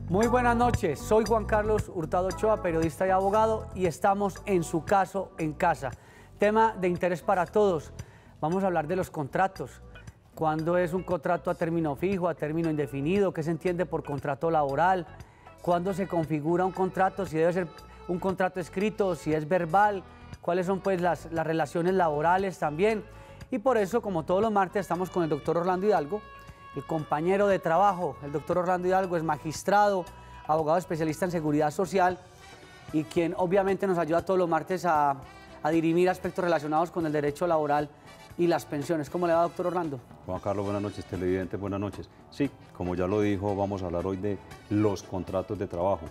Muy buenas noches, soy Juan Carlos Hurtado Ochoa, periodista y abogado, y estamos en Su Caso en Casa. Tema de interés para todos. Vamos a hablar de los contratos. ¿Cuándo es un contrato a término fijo, a término indefinido? ¿Qué se entiende por contrato laboral? ¿Cuándo se configura un contrato? Si debe ser un contrato escrito, si es verbal. ¿Cuáles son pues las relaciones laborales también? Y por eso, como todos los martes, estamos con el doctor Orlando Hidalgo, el compañero de trabajo. El doctor Orlando Hidalgo es magistrado, abogado especialista en seguridad social y quien obviamente nos ayuda todos los martes a dirimir aspectos relacionados con el derecho laboral y las pensiones. ¿Cómo le va, doctor Orlando? Juan Carlos, buenas noches. Televidentes, buenas noches. Sí, como ya lo dijo, vamos a hablar hoy de los contratos de trabajo.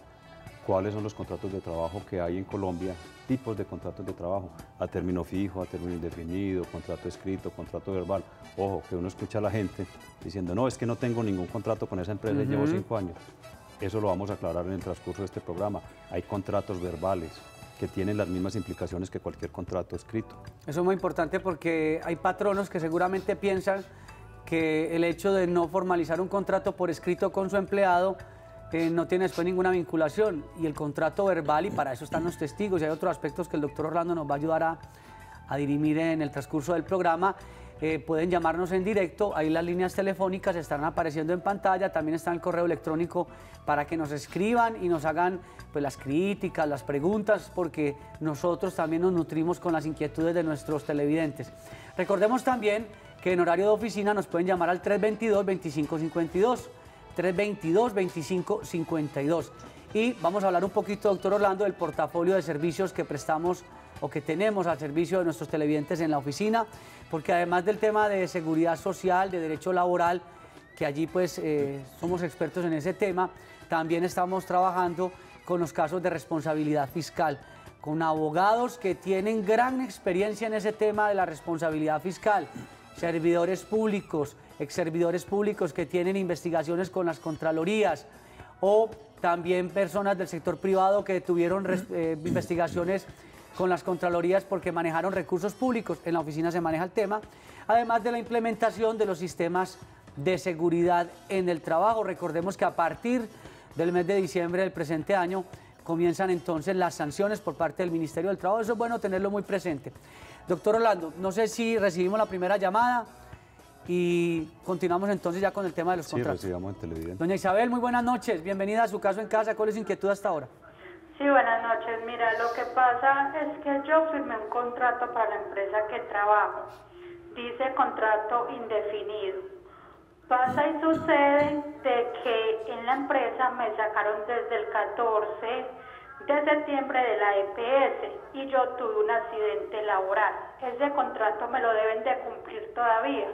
¿Cuáles son los contratos de trabajo que hay en Colombia? Tipos de contratos de trabajo, a término fijo, a término indefinido, contrato escrito, contrato verbal. Ojo, que uno escucha a la gente diciendo, no, es que no tengo ningún contrato con esa empresa y llevo 5 años. Eso lo vamos a aclarar en el transcurso de este programa. Hay contratos verbales que tienen las mismas implicaciones que cualquier contrato escrito. Eso es muy importante porque hay patronos que seguramente piensan que el hecho de no formalizar un contrato por escrito con su empleado no tiene después ninguna vinculación, y el contrato verbal, y para eso están los testigos, y hay otros aspectos que el doctor Orlando nos va a ayudar a dirimir en el transcurso del programa. Pueden llamarnos en directo, ahí las líneas telefónicas estarán apareciendo en pantalla, también está el correo electrónico para que nos escriban y nos hagan pues, las críticas, las preguntas, porque nosotros también nos nutrimos con las inquietudes de nuestros televidentes. Recordemos también que en horario de oficina nos pueden llamar al 322-2552, 322-2552. Y vamos a hablar un poquito, doctor Orlando, del portafolio de servicios que prestamos o que tenemos al servicio de nuestros televidentes en la oficina, porque además del tema de seguridad social, de derecho laboral, que allí pues somos expertos en ese tema, también estamos trabajando con los casos de responsabilidad fiscal, con abogados que tienen gran experiencia en ese tema de la responsabilidad fiscal, servidores públicos, exservidores públicos que tienen investigaciones con las contralorías, o también personas del sector privado que tuvieron investigaciones con las contralorías porque manejaron recursos públicos. En la oficina se maneja el tema, además de la implementación de los sistemas de seguridad en el trabajo. Recordemos que a partir del mes de diciembre del presente año comienzan entonces las sanciones por parte del Ministerio del Trabajo. Eso es bueno tenerlo muy presente. Doctor Orlando, no sé si recibimos la primera llamada y continuamos entonces ya con el tema de los contratos. Sí, recibamos en televidente. Doña Isabel, muy buenas noches, bienvenida a Su Caso en Casa. ¿Cuál es su inquietud hasta ahora? Sí, buenas noches. Mira, lo que pasa es que yo firmé un contrato para la empresa que trabajo. Dice contrato indefinido. Pasa y sucede de que en la empresa me sacaron desde el 14 de septiembre de la EPS y yo tuve un accidente laboral. Ese contrato me lo deben de cumplir todavía.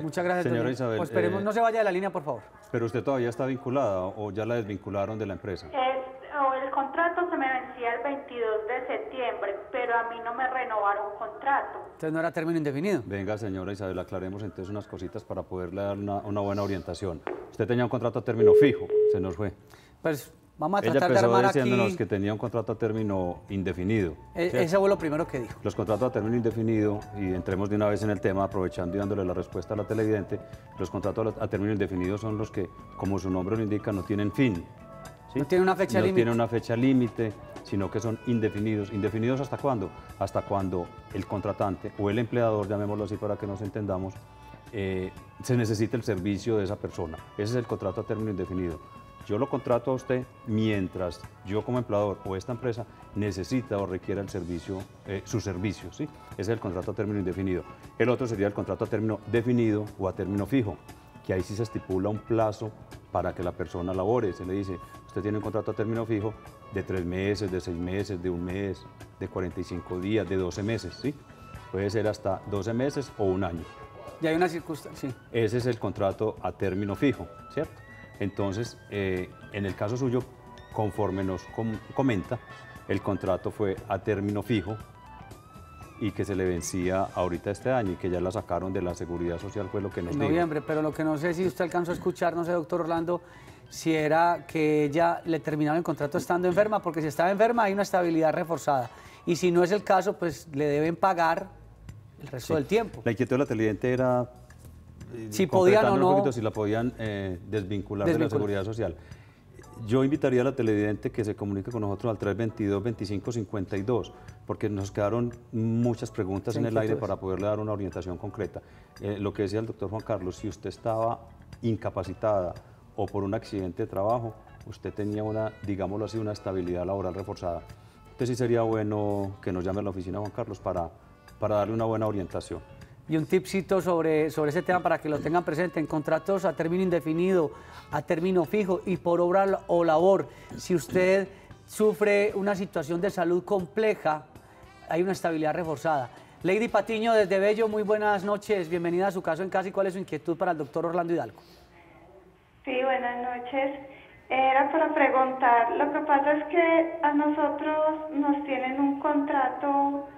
Muchas gracias, señora doña Isabel. Pues esperemos no se vaya de la línea, por favor. ¿Pero usted todavía está vinculada o ya la desvincularon de la empresa? El contrato se me vencía el 22 de septiembre, pero a mí no me renovaron contrato. Entonces no era término indefinido. Venga, señora Isabel, aclaremos entonces unas cositas para poderle dar una buena orientación. Usted tenía un contrato a término fijo, se nos fue. Pues vamos a Ella tratar de empezó armar diciéndonos aquí. que tenía un contrato a término indefinido. Ese fue lo primero que dijo. Los contratos a término indefinido, y entremos de una vez en el tema, aprovechando y dándole la respuesta a la televidente, los contratos a término indefinido son los que, como su nombre lo indica, no tienen fin. ¿Sí? No tiene una fecha límite. No tiene una fecha límite, sino que son indefinidos. ¿Indefinidos hasta cuándo? Hasta cuando el contratante o el empleador, llamémoslo así para que nos entendamos, se necesita el servicio de esa persona. Ese es el contrato a término indefinido. Yo lo contrato a usted mientras yo como empleador o esta empresa necesita o requiera el servicio, su servicio, ¿sí? Ese es el contrato a término indefinido. El otro sería el contrato a término definido o a término fijo, que ahí sí se estipula un plazo para que la persona labore. Se le dice, usted tiene un contrato a término fijo de 3 meses, de 6 meses, de 1 mes, de 45 días, de 12 meses, ¿sí? Puede ser hasta 12 meses o 1 año. Y hay una circunstancia, sí. Ese es el contrato a término fijo, ¿cierto? Entonces, en el caso suyo, conforme nos comenta, el contrato fue a término fijo y que se le vencía ahorita este año y que ya la sacaron de la Seguridad Social, fue lo que nos dijo. En noviembre, pero lo que no sé si usted alcanzó a escuchar, no sé, doctor Orlando, si era que ella le terminaron el contrato estando enferma, porque si estaba enferma hay una estabilidad reforzada. Y si no es el caso, pues le deben pagar el resto del tiempo. La inquietud de la televidente era si podían o no, si la podían desvincular de la Seguridad Social. Yo invitaría a la televidente que se comunique con nosotros al 322-2552, porque nos quedaron muchas preguntas en el aire para poderle dar una orientación concreta. Lo que decía el doctor Juan Carlos, si usted estaba incapacitada o por un accidente de trabajo, usted tenía una, digámoslo así, una estabilidad laboral reforzada. Entonces sí sería bueno que nos llame a la oficina, Juan Carlos, para darle una buena orientación. Y un tipcito sobre ese tema para que lo tengan presente: en contratos a término indefinido, a término fijo y por obra o labor, si usted sufre una situación de salud compleja, hay una estabilidad reforzada. Lady Patiño desde Bello, muy buenas noches, bienvenida a Su Caso en Casa. ¿Y cuál es su inquietud para el doctor Orlando Hidalgo? Sí, buenas noches. Era para preguntar, lo que pasa es que a nosotros nos tienen un contrato,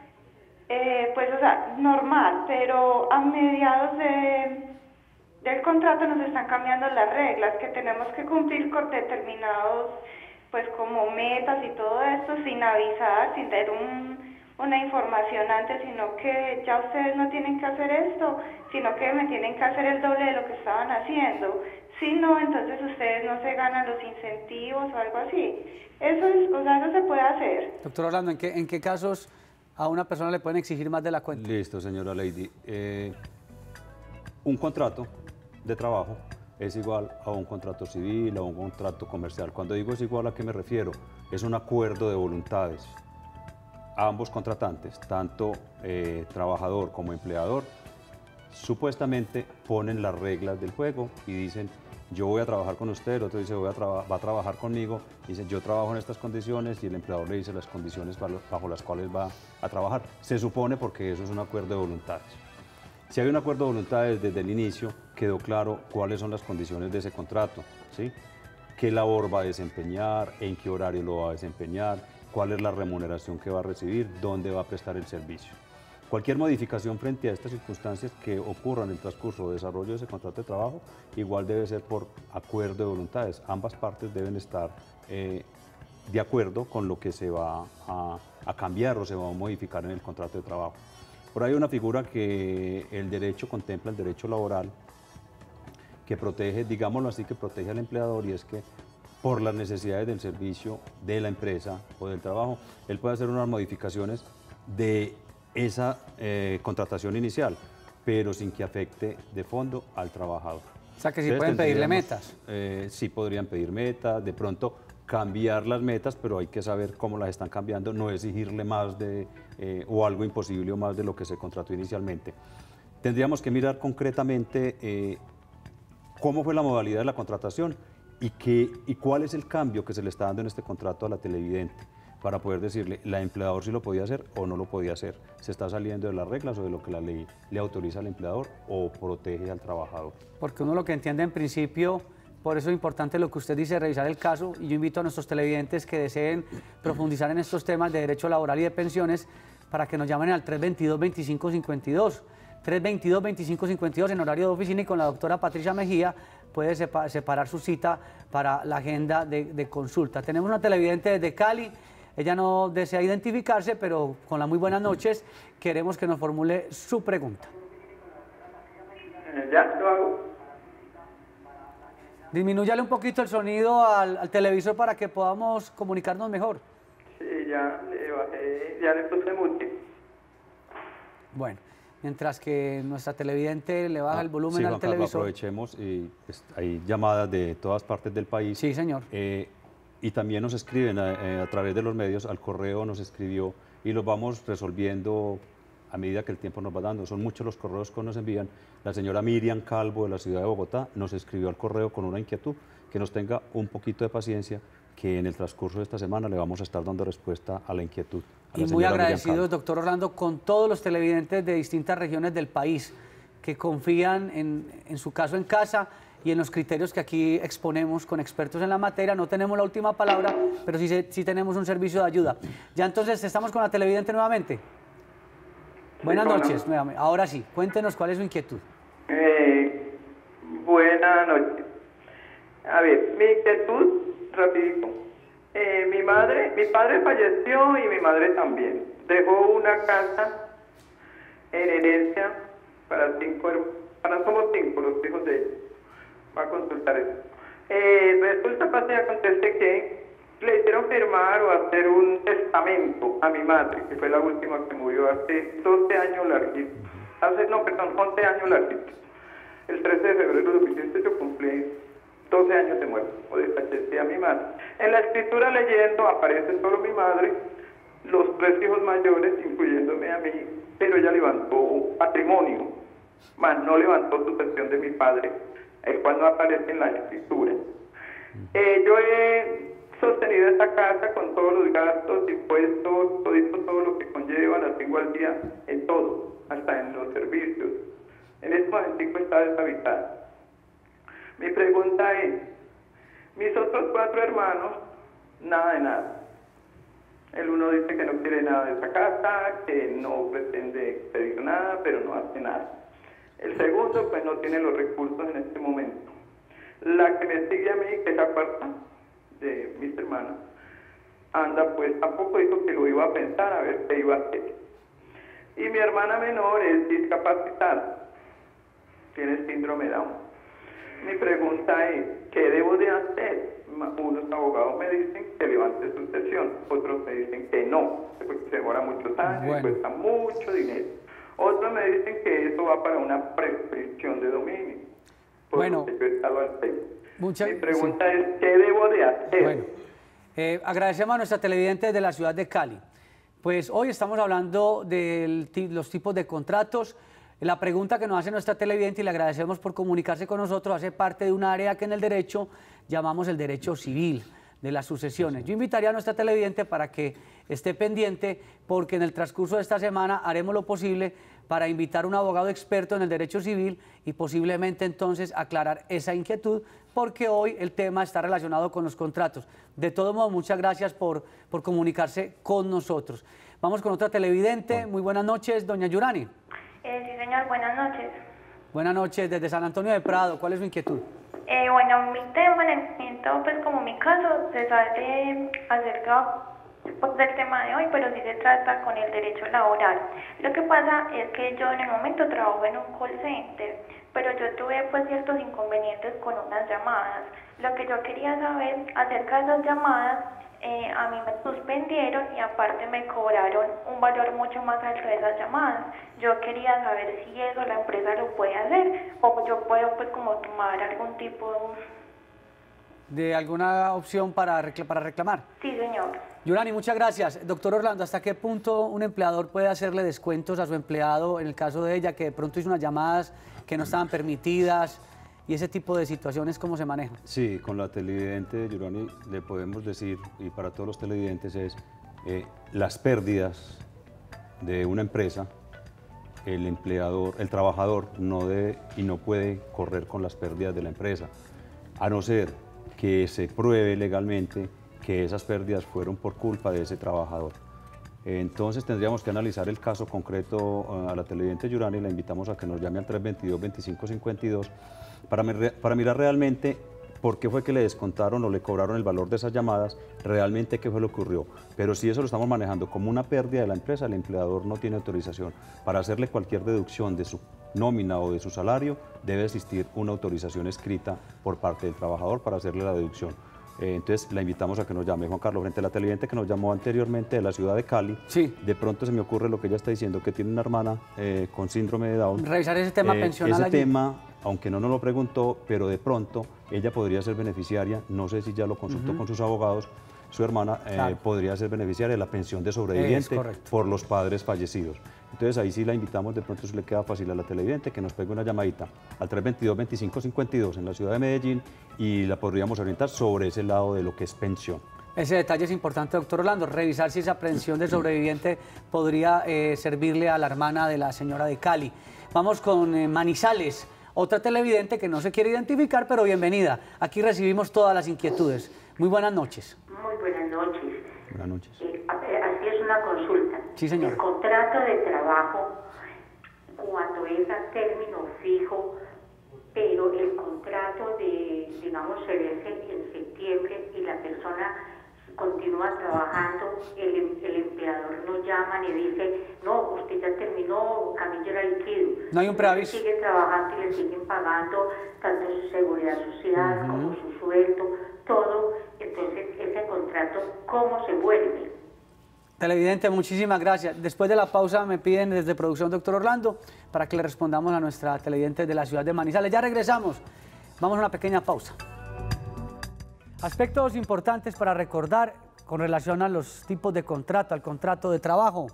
pues, o sea, normal, pero a mediados del contrato nos están cambiando las reglas, que tenemos que cumplir con determinados, pues, como metas y todo esto, sin avisar, sin dar una información antes, sino que ya ustedes no tienen que hacer esto, sino que me tienen que hacer el doble de lo que estaban haciendo. Si no, entonces ustedes no se ganan los incentivos o algo así. Eso es, o sea, eso se puede hacer. Doctor Orlando, ¿en qué casos a una persona le pueden exigir más de la cuenta? Listo, señora Lady. Un contrato de trabajo es igual a un contrato civil, a un contrato comercial. Cuando digo es igual, ¿a qué me refiero? Es un acuerdo de voluntades. Ambos contratantes, tanto trabajador como empleador, supuestamente ponen las reglas del juego y dicen: yo voy a trabajar con usted, el otro dice va a trabajar conmigo, dice yo trabajo en estas condiciones, y el empleador le dice las condiciones bajo las cuales va a trabajar. Se supone, porque eso es un acuerdo de voluntades. Si hay un acuerdo de voluntades desde el inicio, quedó claro cuáles son las condiciones de ese contrato, ¿sí? Qué labor va a desempeñar, en qué horario lo va a desempeñar, cuál es la remuneración que va a recibir, dónde va a prestar el servicio. Cualquier modificación frente a estas circunstancias que ocurran en el transcurso de desarrollo de ese contrato de trabajo, igual debe ser por acuerdo de voluntades. Ambas partes deben estar de acuerdo con lo que se va a cambiar o se va a modificar en el contrato de trabajo. Por ahí hay una figura que el derecho contempla, el derecho laboral, que protege, digámoslo así, que protege al empleador, y es que por las necesidades del servicio de la empresa o del trabajo, él puede hacer unas modificaciones de esa contratación inicial, pero sin que afecte de fondo al trabajador. O sea, que sí pueden pedirle metas. Sí podrían pedir metas, de pronto cambiar las metas, pero hay que saber cómo las están cambiando, no exigirle más o algo imposible o más de lo que se contrató inicialmente. Tendríamos que mirar concretamente cómo fue la modalidad de la contratación y cuál es el cambio que se le está dando en este contrato a la televidente, para poder decirle, la empleador si lo podía hacer o no lo podía hacer, se está saliendo de las reglas o de lo que la ley le autoriza al empleador o protege al trabajador. Porque uno lo que entiende en principio, por eso es importante lo que usted dice, revisar el caso, y yo invito a nuestros televidentes que deseen profundizar en estos temas de derecho laboral y de pensiones, para que nos llamen al 322-2552, 322-2552 en horario de oficina, y con la doctora Patricia Mejía puede separar su cita para la agenda de consulta. Tenemos una televidente desde Cali. Ella no desea identificarse, pero con las muy buenas noches queremos que nos formule su pregunta. Ya lo hago. Disminúyale un poquito el sonido al televisor para que podamos comunicarnos mejor. Sí, ya le bajé, ya le puse mute. Bueno, mientras que nuestra televidente le baja el volumen al televisor. Aprovechemos, hay llamadas de todas partes del país. Sí, señor. Y también nos escriben a través de los medios, al correo nos escribió, y los vamos resolviendo a medida que el tiempo nos va dando. Son muchos los correos que nos envían. La señora Miriam Calvo, de la ciudad de Bogotá, nos escribió al correo con una inquietud, que nos tenga un poquito de paciencia, que en el transcurso de esta semana le vamos a estar dando respuesta a la inquietud. Y muy agradecidos, doctor Orlando, con todos los televidentes de distintas regiones del país que confían en su caso en casa y en los criterios que aquí exponemos con expertos en la materia. No tenemos la última palabra, pero sí tenemos un servicio de ayuda. Ya entonces, ¿estamos con la televidente nuevamente? Buenas noches, nuevamente. Ahora sí, cuéntenos cuál es su inquietud. Buenas noches. A ver, mi inquietud, rapidito. Mi padre falleció y mi madre también. Dejó una casa en herencia para somos 5 los hijos de ellos. Va a consultar eso. Resulta, pasa y acontece que le hicieron firmar o hacer un testamento a mi madre, que fue la última que murió hace 12 años larguitos. 11 años larguitos. El 13 de febrero de 2015 yo cumplí 12 años de muerte, o de fallecí a mi madre. En la escritura leyendo aparece solo mi madre, los 3 hijos mayores, incluyéndome a mí, pero ella levantó patrimonio, más no levantó sucesión de mi padre, el cual no aparece en la escritura. Yo he sostenido esta casa con todos los gastos, impuestos, todo lo que conlleva, la tengo al día en todo, hasta en los servicios. En este momento está deshabitada. Mi pregunta es, mis otros 4 hermanos, nada de nada. El uno dice que no quiere nada de esta casa, que no pretende pedir nada, pero no hace nada. El segundo, pues no tiene los recursos en este momento. La que me sigue a mí, que es la cuarta de mis hermanas, anda, pues tampoco dijo que lo iba a pensar, a ver qué iba a hacer. Y mi hermana menor es discapacitada, tiene síndrome Down. Mi pregunta es, ¿qué debo de hacer? Unos abogados me dicen que levante sucesión, otros me dicen que no, porque se demora muchos años y cuesta mucho dinero. Otros me dicen que eso va para una prescripción de dominio. Bueno, yo he estado al tema. Mi pregunta es, ¿qué debo de hacer? Bueno, agradecemos a nuestra televidente de la ciudad de Cali. Pues hoy estamos hablando de los tipos de contratos. La pregunta que nos hace nuestra televidente, y le agradecemos por comunicarse con nosotros, hace parte de un área que en el derecho llamamos el derecho civil de las sucesiones. Yo invitaría a nuestra televidente para que esté pendiente, porque en el transcurso de esta semana haremos lo posible para invitar a un abogado experto en el derecho civil y posiblemente entonces aclarar esa inquietud, porque hoy el tema está relacionado con los contratos. De todo modo, muchas gracias por comunicarse con nosotros. Vamos con otra televidente. Muy buenas noches, doña Yurani. Sí, señor, buenas noches. Buenas noches, desde San Antonio de Prado. ¿Cuál es su inquietud? Bueno, mi tema, pues como mi caso, se sale acerca del tema de hoy, pero sí se trata con el derecho laboral. Lo que pasa es que yo en el momento trabajo en un call center, pero yo tuve pues ciertos inconvenientes con unas llamadas. Lo que yo quería saber acerca de esas llamadas, a mí me suspendieron y aparte me cobraron un valor mucho más alto de esas llamadas. Yo quería saber si eso la empresa lo puede hacer o yo puedo pues como tomar algún tipo de alguna opción para reclamar. Sí, señor. Yurani, muchas gracias. Doctor Orlando, ¿hasta qué punto un empleador puede hacerle descuentos a su empleado en el caso de ella, que de pronto hizo unas llamadas que no estaban permitidas? ¿Y ese tipo de situaciones cómo se manejan? Sí, con la televidente Yurani le podemos decir, y para todos los televidentes es, las pérdidas de una empresa, el empleador, el trabajador no debe y no puede correr con las pérdidas de la empresa, a no ser que se pruebe legalmente que esas pérdidas fueron por culpa de ese trabajador. Entonces tendríamos que analizar el caso concreto a la televidente Yurani, la invitamos a que nos llame al 322-2552 para mirar realmente por qué fue que le descontaron o le cobraron el valor de esas llamadas, realmente qué fue lo que ocurrió. Pero si eso lo estamos manejando como una pérdida de la empresa, el empleador no tiene autorización para hacerle cualquier deducción de su nómina o de su salario, debe existir una autorización escrita por parte del trabajador para hacerle la deducción. Entonces la invitamos a que nos llame. Juan Carlos, frente a la televidente que nos llamó anteriormente de la ciudad de Cali, sí. De pronto se me ocurre lo que ella está diciendo, que tiene una hermana con síndrome de Down. Revisar ese tema pensional ese allí. tema, aunque no nos lo preguntó, pero de pronto ella podría ser beneficiaria, no sé si ya lo consultó con sus abogados, su hermana claro. Podría ser beneficiaria de la pensión de sobreviviente por los padres fallecidos. Entonces ahí sí la invitamos, de pronto se le queda fácil a la televidente que nos pegue una llamadita al 322-2552 en la ciudad de Medellín y la podríamos orientar sobre ese lado de lo que es pensión. Ese detalle es importante, doctor Orlando, revisar si esa pensión de sobreviviente podría servirle a la hermana de la señora de Cali. Vamos con Manizales, otra televidente que no se quiere identificar, pero bienvenida. Aquí recibimos todas las inquietudes. Muy buenas noches. Muy buenas noches. Buenas noches. Así es una consulta. Sí, señor. El contrato de trabajo, cuando es a término fijo, pero el contrato digamos, se vence en septiembre y la persona continúa trabajando, el empleador no llama llaman y dicen, no, usted ya terminó, Camilo era liquido. No hay un preaviso. Sigue trabajando y le siguen pagando tanto su seguridad social como su sueldo, todo. Entonces, ese contrato, ¿cómo se vuelve? Televidente, muchísimas gracias. Después de la pausa me piden desde producción, doctor Orlando, para que le respondamos a nuestra televidente de la ciudad de Manizales. Ya regresamos. Vamos a una pequeña pausa. Aspectos importantes para recordar con relación a los tipos de contrato, al contrato de trabajo.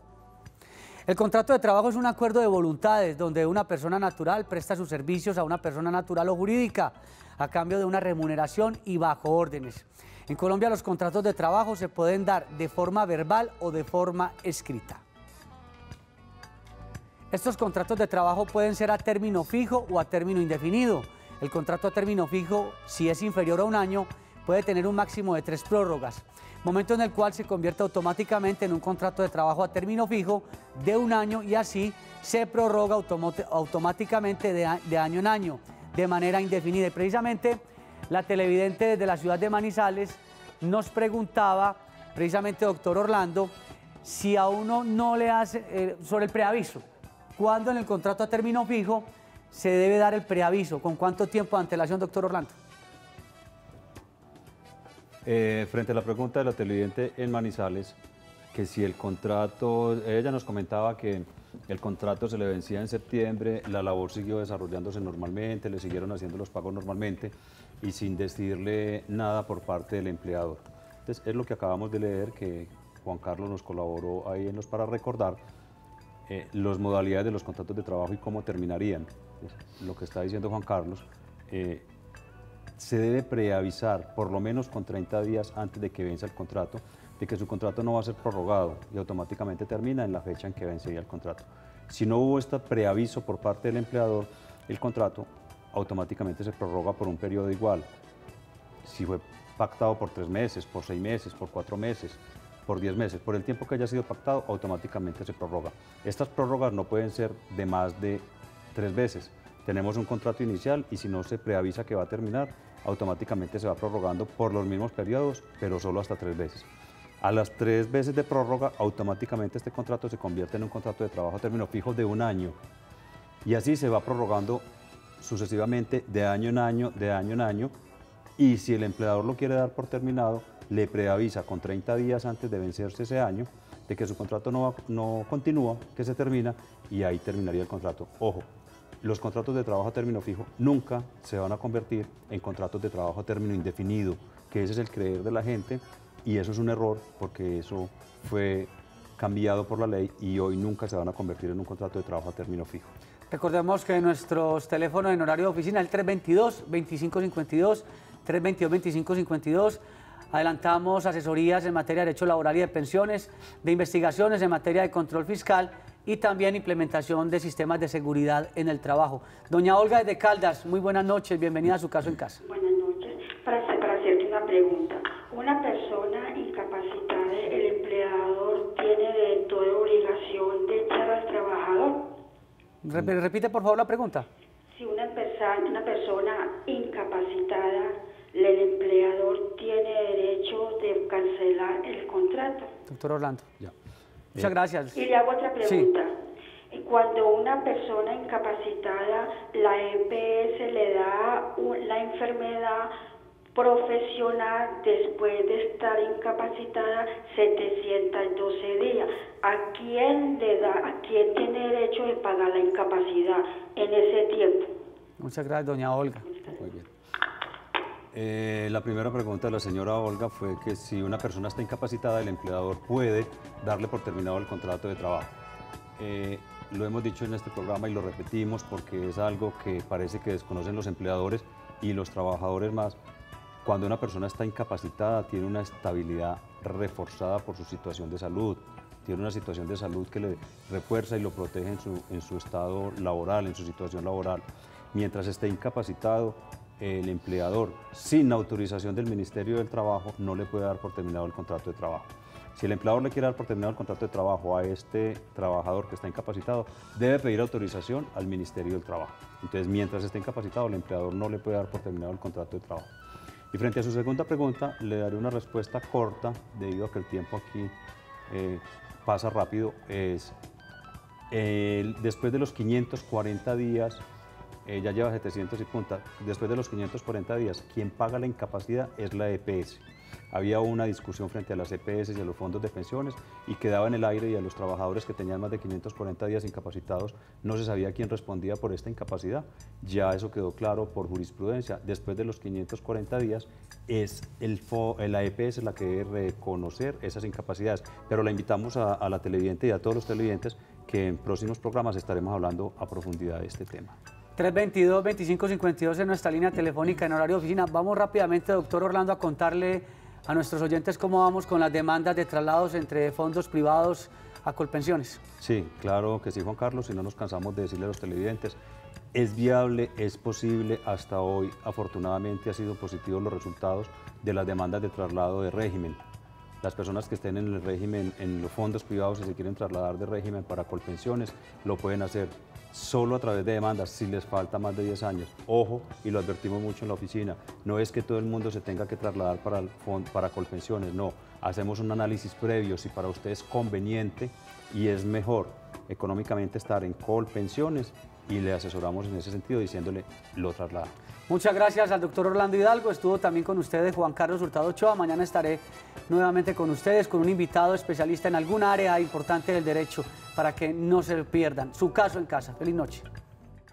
El contrato de trabajo es un acuerdo de voluntades donde una persona natural presta sus servicios a una persona natural o jurídica a cambio de una remuneración y bajo órdenes. En Colombia los contratos de trabajo se pueden dar de forma verbal o de forma escrita. Estos contratos de trabajo pueden ser a término fijo o a término indefinido. El contrato a término fijo, si es inferior a un año, puede tener un máximo de 3 prórrogas, momento en el cual se convierte automáticamente en un contrato de trabajo a término fijo de un año y así se prorroga automáticamente de año en año, de manera indefinida. Y precisamente la televidente desde la ciudad de Manizales nos preguntaba, precisamente doctor Orlando, si a uno no le hace, sobre el preaviso, ¿cuándo en el contrato a término fijo se debe dar el preaviso? ¿Con cuánto tiempo de antelación, doctor Orlando? Frente a la pregunta de la televidente en Manizales, que si el contrato, ella nos comentaba que el contrato se le vencía en septiembre, la labor siguió desarrollándose normalmente, le siguieron haciendo los pagos normalmente y sin decirle nada por parte del empleador. Entonces es lo que acabamos de leer, que Juan Carlos nos colaboró ahí para recordar las modalidades de los contratos de trabajo y cómo terminarían. Entonces, lo que está diciendo Juan Carlos, se debe preavisar por lo menos con 30 días antes de que venza el contrato, de que su contrato no va a ser prorrogado y automáticamente termina en la fecha en que vencería el contrato. Si no hubo este preaviso por parte del empleador, el contrato automáticamente se prorroga por un periodo igual. Si fue pactado por 3 meses, por 6 meses, por 4 meses, por 10 meses, por el tiempo que haya sido pactado, automáticamente se prorroga. Estas prórrogas no pueden ser de más de 3 veces. Tenemos un contrato inicial y si no se preavisa que va a terminar, automáticamente se va prorrogando por los mismos periodos, pero solo hasta 3 veces. A las 3 veces de prórroga, automáticamente este contrato se convierte en un contrato de trabajo a término fijo de un año. Y así se va prorrogando sucesivamente de año en año, de año en año. Y si el empleador lo quiere dar por terminado, le preavisa con 30 días antes de vencerse ese año de que su contrato no continúa, que se termina y ahí terminaría el contrato. Ojo, los contratos de trabajo a término fijo nunca se van a convertir en contratos de trabajo a término indefinido, que ese es el creer de la gente y eso es un error porque eso fue cambiado por la ley y hoy nunca se van a convertir en un contrato de trabajo a término fijo. Recordemos que nuestros teléfonos en horario de oficina, el 322-2552, 322-2552, adelantamos asesorías en materia de derecho laboral y de pensiones, de investigaciones en materia de control fiscal y también implementación de sistemas de seguridad en el trabajo. Doña Olga desde Caldas, muy buenas noches, bienvenida a Su Caso en Casa. Buenas noches. Para hacerte una pregunta. Una persona incapacitada, ¿el empleador tiene de toda obligación de echar al trabajador? Repite por favor la pregunta. Si una persona incapacitada, el empleador tiene derecho de cancelar el contrato. Doctor Orlando. Ya. Muchas gracias. Y le hago otra pregunta. Sí. Cuando una persona incapacitada, la EPS le da la enfermedad profesional después de estar incapacitada 712 días. ¿A quién tiene derecho de pagar la incapacidad en ese tiempo? Muchas gracias, doña Olga. Muy bien. La primera pregunta de la señora Olga fue que si una persona está incapacitada, el empleador puede darle por terminado el contrato de trabajo. Lo hemos dicho en este programa y lo repetimos porque es algo que parece que desconocen los empleadores y los trabajadores más. Cuando una persona está incapacitada, tiene una estabilidad reforzada por su situación de salud, tiene una situación de salud que le refuerza y lo protege en su estado laboral, en su situación laboral. Mientras esté incapacitado, el empleador, sin autorización del Ministerio del Trabajo, no le puede dar por terminado el contrato de trabajo. Si el empleador le quiere dar por terminado el contrato de trabajo a este trabajador que está incapacitado, debe pedir autorización al Ministerio del Trabajo. Entonces, mientras esté incapacitado, el empleador no le puede dar por terminado el contrato de trabajo. Y frente a su segunda pregunta, le daré una respuesta corta, debido a que el tiempo aquí pasa rápido, es después de los 540 días, ya lleva 700 y punta, después de los 540 días, quien paga la incapacidad es la EPS. Había una discusión frente a las EPS y a los fondos de pensiones y quedaba en el aire, y a los trabajadores que tenían más de 540 días incapacitados no se sabía quién respondía por esta incapacidad. Ya eso quedó claro por jurisprudencia. Después de los 540 días es la EPS la que debe reconocer esas incapacidades. Pero la invitamos a la televidente y a todos los televidentes que en próximos programas estaremos hablando a profundidad de este tema. 322-2552 en nuestra línea telefónica en horario de oficina. Vamos rápidamente, doctor Orlando, a contarle a nuestros oyentes cómo vamos con las demandas de traslados entre fondos privados a Colpensiones. Sí, claro que sí, Juan Carlos, y no nos cansamos de decirle a los televidentes, es viable, es posible. Hasta hoy, afortunadamente, han sido positivos los resultados de las demandas de traslado de régimen. Las personas que estén en el régimen, en los fondos privados, y se quieren trasladar de régimen para Colpensiones, lo pueden hacer solo a través de demandas, si les falta más de 10 años. Ojo, y lo advertimos mucho en la oficina, no es que todo el mundo se tenga que trasladar para Colpensiones, no. Hacemos un análisis previo, si para usted es conveniente y es mejor económicamente estar en Colpensiones, y le asesoramos en ese sentido diciéndole lo traslada. Muchas gracias al doctor Orlando Hidalgo. Estuvo también con ustedes Juan Carlos Hurtado Ochoa. Mañana estaré nuevamente con ustedes, con un invitado especialista en alguna área importante del derecho, para que no se pierdan. Su caso en casa. Feliz noche.